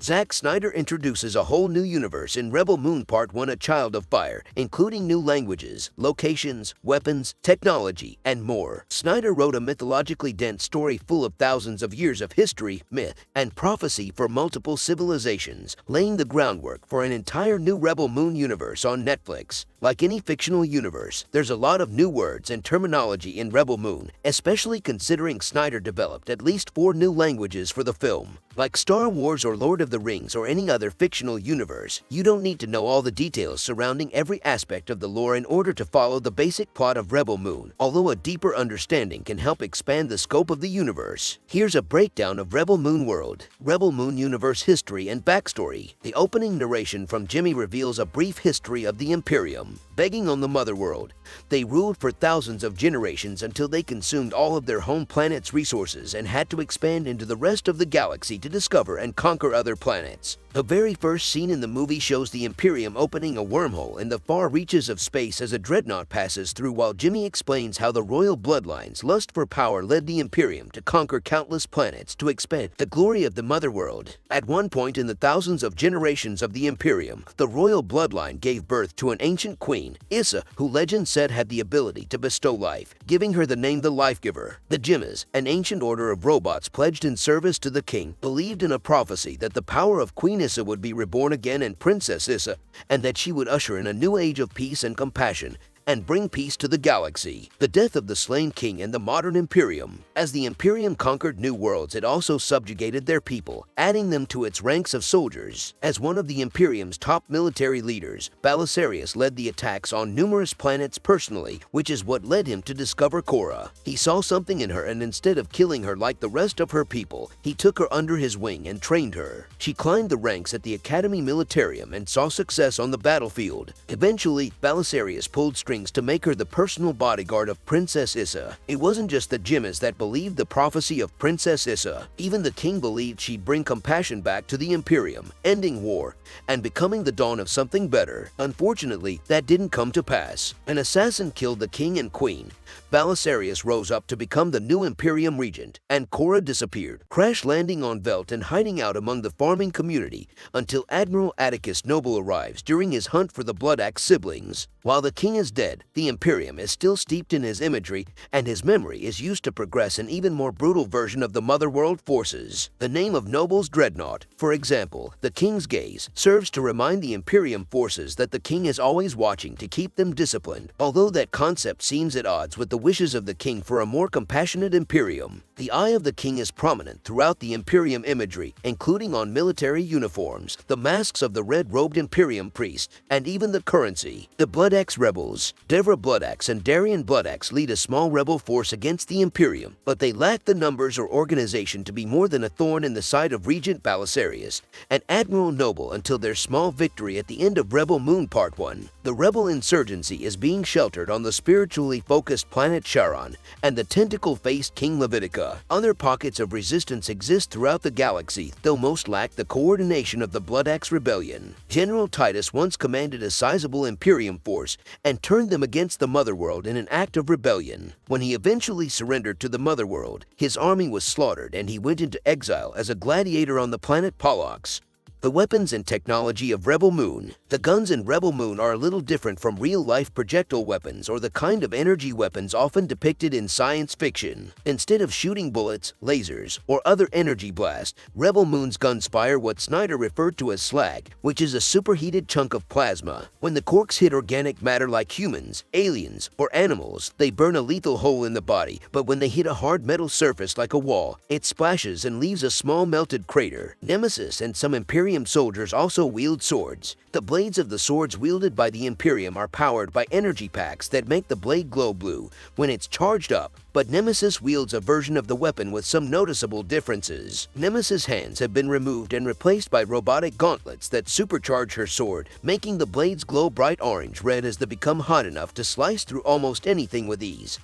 Zack Snyder introduces a whole new universe in Rebel Moon Part 1, A Child of Fire, including new languages, locations, weapons, technology, and more. Snyder wrote a mythologically dense story full of thousands of years of history, myth, and prophecy for multiple civilizations, laying the groundwork for an entire new Rebel Moon universe on Netflix. Like any fictional universe, there's a lot of new words and terminology in Rebel Moon, especially considering Snyder developed at least 4 new languages for the film. Like Star Wars or Lord of the Rings or any other fictional universe, you don't need to know all the details surrounding every aspect of the lore in order to follow the basic plot of Rebel Moon, although a deeper understanding can help expand the scope of the universe. Here's a breakdown of Rebel Moon World, Rebel Moon Universe history and backstory. The opening narration from Jimmy reveals a brief history of the Imperium. Begging on the Mother World, they ruled for thousands of generations until they consumed all of their home planet's resources and had to expand into the rest of the galaxy to discover and conquer other planets. The very first scene in the movie shows the Imperium opening a wormhole in the far reaches of space as a dreadnought passes through, while Jimmy explains how the royal bloodline's lust for power led the Imperium to conquer countless planets to expand the glory of the Mother World. At one point in the thousands of generations of the Imperium, the royal bloodline gave birth to an ancient queen, Issa, who legend said had the ability to bestow life, giving her the name the Life Giver. The Jimmas, an ancient order of robots pledged in service to the king, believed in a prophecy that the power of Queen Issa would be reborn again in Princess Issa, and that she would usher in a new age of peace and compassion and bring peace to the galaxy. The death of the slain king and the modern Imperium. As the Imperium conquered new worlds, it also subjugated their people, adding them to its ranks of soldiers. As one of the Imperium's top military leaders, Belisarius led the attacks on numerous planets personally, which is what led him to discover Cora. He saw something in her, and instead of killing her like the rest of her people, he took her under his wing and trained her. She climbed the ranks at the Academy Militarium and saw success on the battlefield. Eventually, Belisarius pulled strings to make her the personal bodyguard of Princess Issa. It wasn't just the Jimmas that believed the prophecy of Princess Issa. Even the king believed she'd bring compassion back to the Imperium, ending war, and becoming the dawn of something better. Unfortunately, that didn't come to pass. An assassin killed the king and queen. Belisarius rose up to become the new Imperium regent, and Cora disappeared, crash landing on Velt and hiding out among the farming community until Admiral Atticus Noble arrives during his hunt for the Bloodaxe siblings. While the king is dead, the Imperium is still steeped in his imagery, and his memory is used to progress an even more brutal version of the Mother World forces. The name of Noble's dreadnought, for example, the king's gaze, serves to remind the Imperium forces that the king is always watching to keep them disciplined, although that concept seems at odds with the wishes of the king for a more compassionate Imperium. The eye of the king is prominent throughout the Imperium imagery, including on military uniforms, the masks of the red-robed Imperium priests, and even the currency. The Bloodaxe Rebels, Devra Bloodaxe and Darian Bloodaxe lead a small rebel force against the Imperium, but they lack the numbers or organization to be more than a thorn in the side of Regent Belisarius and Admiral Noble until their small victory at the end of Rebel Moon Part 1. The rebel insurgency is being sheltered on the spiritually focused planet Charon and the tentacle-faced King Levitica. Other pockets of resistance exist throughout the galaxy, though most lack the coordination of the Bloodaxe Rebellion. General Titus once commanded a sizable Imperium force and turned them against the Motherworld in an act of rebellion. When he eventually surrendered to the Motherworld, his army was slaughtered and he went into exile as a gladiator on the planet Pollux. The weapons and technology of Rebel Moon. The guns in Rebel Moon are a little different from real-life projectile weapons or the kind of energy weapons often depicted in science fiction. Instead of shooting bullets, lasers, or other energy blasts, Rebel Moon's guns fire what Snyder referred to as slag, which is a superheated chunk of plasma. When the corks hit organic matter like humans, aliens, or animals, they burn a lethal hole in the body, but when they hit a hard metal surface like a wall, it splashes and leaves a small melted crater. Nemesis and some Imperium soldiers also wield swords. The blades of the swords wielded by the Imperium are powered by energy packs that make the blade glow blue when it's charged up, but Nemesis wields a version of the weapon with some noticeable differences. Nemesis' hands have been removed and replaced by robotic gauntlets that supercharge her sword, making the blades glow bright orange-red as they become hot enough to slice through almost anything with ease.